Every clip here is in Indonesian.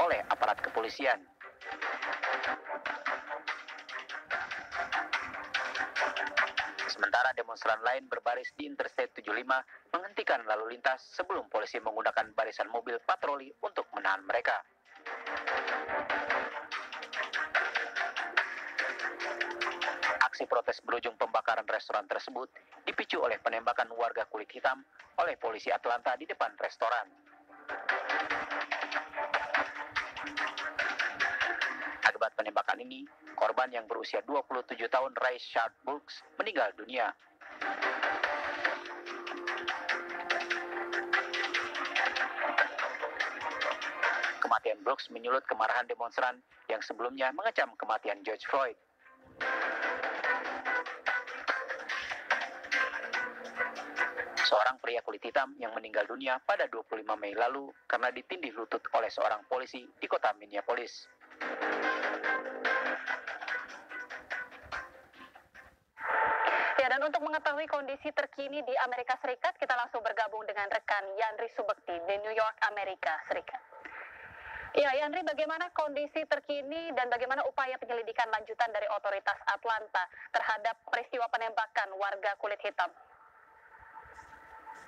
oleh aparat kepolisian. Sementara demonstran lain berbaris di Interstate 75 menghentikan lalu lintas sebelum polisi menggunakan barisan mobil patroli untuk menahan mereka. Aksi protes berujung pembakaran restoran tersebut dipicu oleh penembakan warga kulit hitam oleh polisi Atlanta di depan restoran. Akibat penembakan ini, korban yang berusia 27 tahun Rayshard Brooks meninggal dunia. Kematian Brooks menyulut kemarahan demonstran yang sebelumnya mengecam kematian George Floyd. Seorang pria kulit hitam yang meninggal dunia pada 25 Mei lalu karena ditindih lutut oleh seorang polisi di kota Minneapolis. Ya, dan untuk mengetahui kondisi terkini di Amerika Serikat, kita langsung bergabung dengan rekan Yandri Subekti di New York, Amerika Serikat. Ya, Yandri, bagaimana kondisi terkini dan bagaimana upaya penyelidikan lanjutan dari otoritas Atlanta terhadap peristiwa penembakan warga kulit hitam?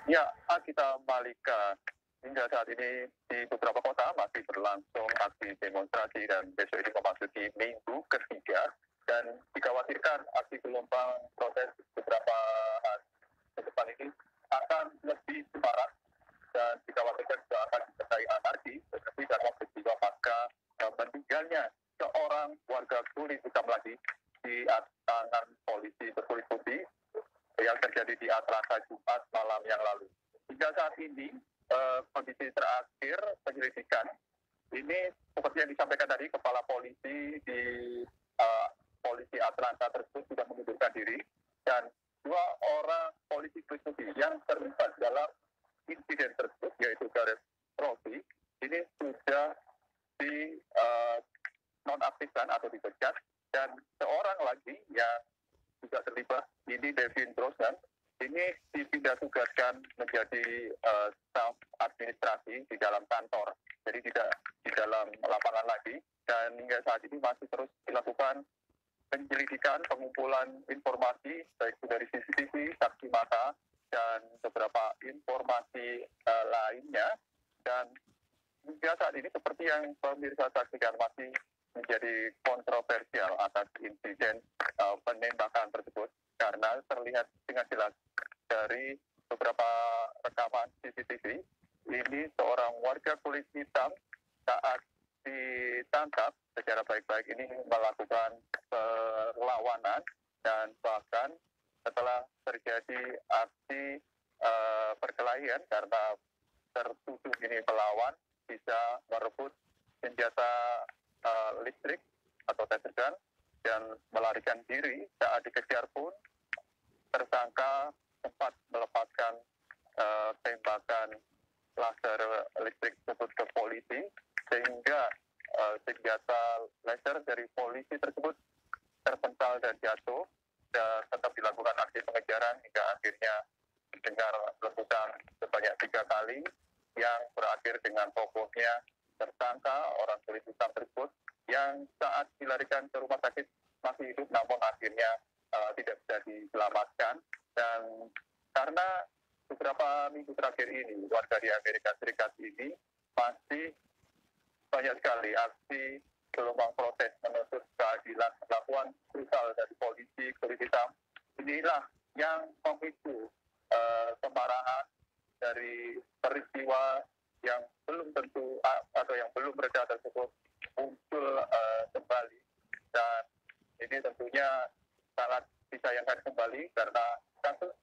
Ya, kita Malika, hingga saat ini di beberapa kota masih berlangsung aksi demonstrasi dan besok ini memasuki minggu ketiga dan dikhawatirkan aksi gelombang protes beberapa hari ke depan ini akan lebih semarak dan dikhawatirkan juga akan disertai anarki seperti karena peristiwa pasca meninggalnya seorang warga kulit hitam lagi di tangan polisi berkulit putih yang terjadi di Atlanta Jumat malam yang lalu. Hingga saat ini, kondisi terakhir penyelidikan, ini seperti yang disampaikan tadi, Kepala Polisi di Polisi Atlanta tersebut sudah mengundurkan diri, dan 2 orang polisi putih yang terlibat dalam insiden tersebut, yaitu Gareth Roby, ini sudah di nonaktifkan atau dipecat, dan seorang lagi yang juga terlibat, ini Devin Brosnan, ini dipindah tugaskan menjadi staf administrasi di dalam kantor, jadi tidak di dalam lapangan lagi, dan hingga saat ini masih terus dilakukan penyelidikan, pengumpulan informasi, baik itu dari CCTV, saksi mata, dan beberapa informasi lainnya, dan hingga saat ini seperti yang pemirsa saksikan masih menjadi kontroversial atas insiden penembakan tersebut karena terlihat dengan jelas dari beberapa rekaman CCTV ini seorang warga kulit hitam saat ditangkap secara baik-baik ini melakukan perlawanan dan bahkan setelah terjadi aksi perkelahian karena tertuduh ini melawan bisa merebut senjata listrik atau taser gun dan melarikan diri. Saat dikejar pun tersangka sempat melepaskan tembakan laser listrik tersebut ke polisi sehingga senjata laser dari polisi tersebut terpental dan jatuh dan tetap dilakukan aksi pengejaran hingga akhirnya mendengar letusan sebanyak 3 kali yang berakhir dengan robohnya tersangka orang kulit hitam tersebut yang saat dilarikan ke rumah sakit masih hidup namun akhirnya tidak bisa diselamatkan. Dan karena beberapa minggu terakhir ini warga di Amerika Serikat ini masih banyak sekali aksi gelombang protes menuntut keadilan perlakuan brutal dari polisi kulit hitam, inilah yang memicu kemarahan dari peristiwa yang belum tentu atau yang belum reda tersebut muncul kembali, dan ini tentunya sangat disayangkan kembali karena kasus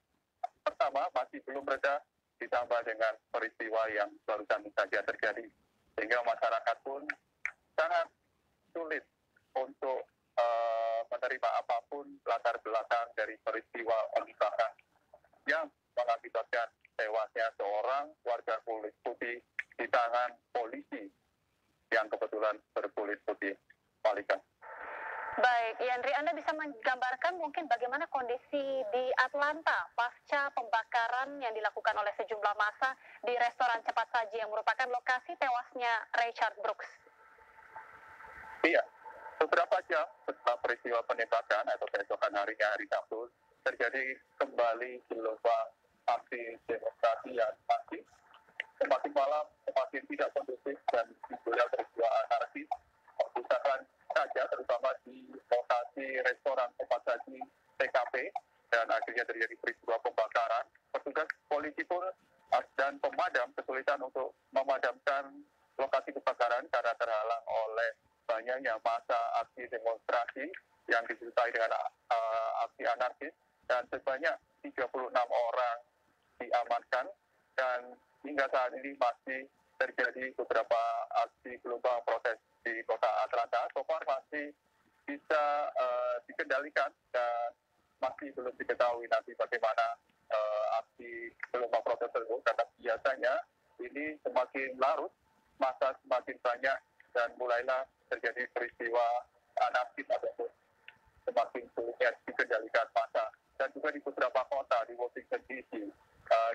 pertama masih belum reda ditambah dengan peristiwa yang barusan saja terjadi sehingga masyarakat pun sangat sulit untuk menerima apapun latar belakang dari peristiwa penembakan yang mengakibatkan tewasnya seorang warga kulit putih di tangan polisi yang kebetulan berkulit putih. Malika. Baik, Yandri, Anda bisa menggambarkan mungkin bagaimana kondisi di Atlanta pasca pembakaran yang dilakukan oleh sejumlah massa di restoran cepat saji yang merupakan lokasi tewasnya Rayshard Brooks Iya, beberapa jam setelah peristiwa penembakan atau keesokan harinya hari Sabtu, terjadi kembali gelombang aksi demonstrasi yang masih semakin malam, semakin tidak kondusif dan timbulnya peristiwa anarkis. Perusahaan saja terutama di lokasi restoran tempat saji TKP dan akhirnya terjadi peristiwa pembakaran. Petugas polisi pun dan pemadam kesulitan untuk memadamkan lokasi kebakaran karena terhalang oleh banyaknya masa aksi demonstrasi yang disertai dengan aksi anarkis dan sebanyak 36 orang diamankan dan hingga saat ini masih terjadi beberapa aksi gelombang protes di kota Atlanta. So far masih bisa dikendalikan dan masih belum diketahui nanti bagaimana aksi gelombang protes tersebut karena biasanya ini semakin larut, masa semakin banyak dan mulailah terjadi peristiwa anarkis ataupun semakin sulitnya dikendalikan massa. Dan juga di beberapa kota di Washington DC,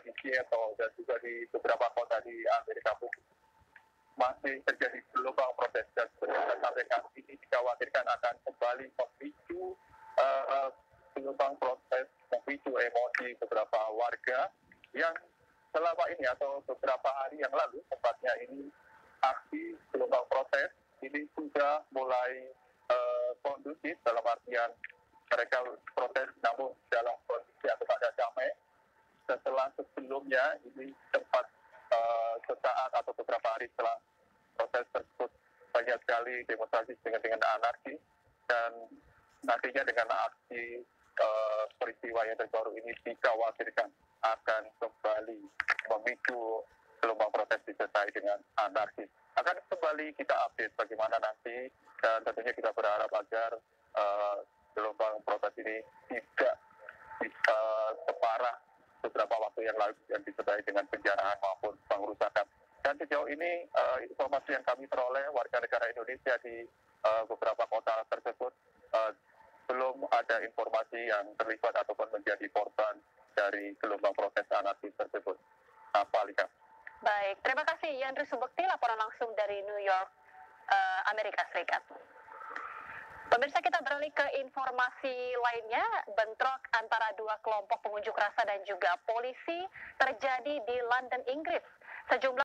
di Seattle dan juga di beberapa kota di Amerika Serikat masih terjadi gelombang protes dan sampai saat ini dikhawatirkan akan kembali memicu gelombang protes, memicu emosi beberapa warga yang selama ini atau beberapa hari yang lalu tempatnya ini aksi gelombang protes ini sudah mulai kondusif dalam artian mereka protes namun dalam kondisi atau pada damai. Setelah sebelumnya ini sempat sesaat atau beberapa hari setelah proses tersebut banyak sekali demonstrasi dengan anarki dan nantinya dengan aksi peristiwa yang terbaru ini dikhawatirkan akan kembali memicu gelombang protes disertai dengan anarkis. Akan kembali kita update bagaimana nanti dan tentunya kita berharap agar gelombang protes ini tidak separah beberapa waktu yang lalu yang disertai dengan penjarahan maupun pengerusakan. Dan sejauh ini informasi yang kami peroleh warga negara Indonesia di beberapa kota tersebut belum ada informasi yang terlibat ataupun menjadi korban dari gelombang protes anarkis tersebut. Lika. Baik, terima kasih Yandri Subekti, laporan langsung dari New York, Amerika Serikat. Pemirsa, kita beralih ke informasi lainnya. Bentrok antara dua kelompok pengunjuk rasa dan juga polisi terjadi di London, Inggris. Sejumlah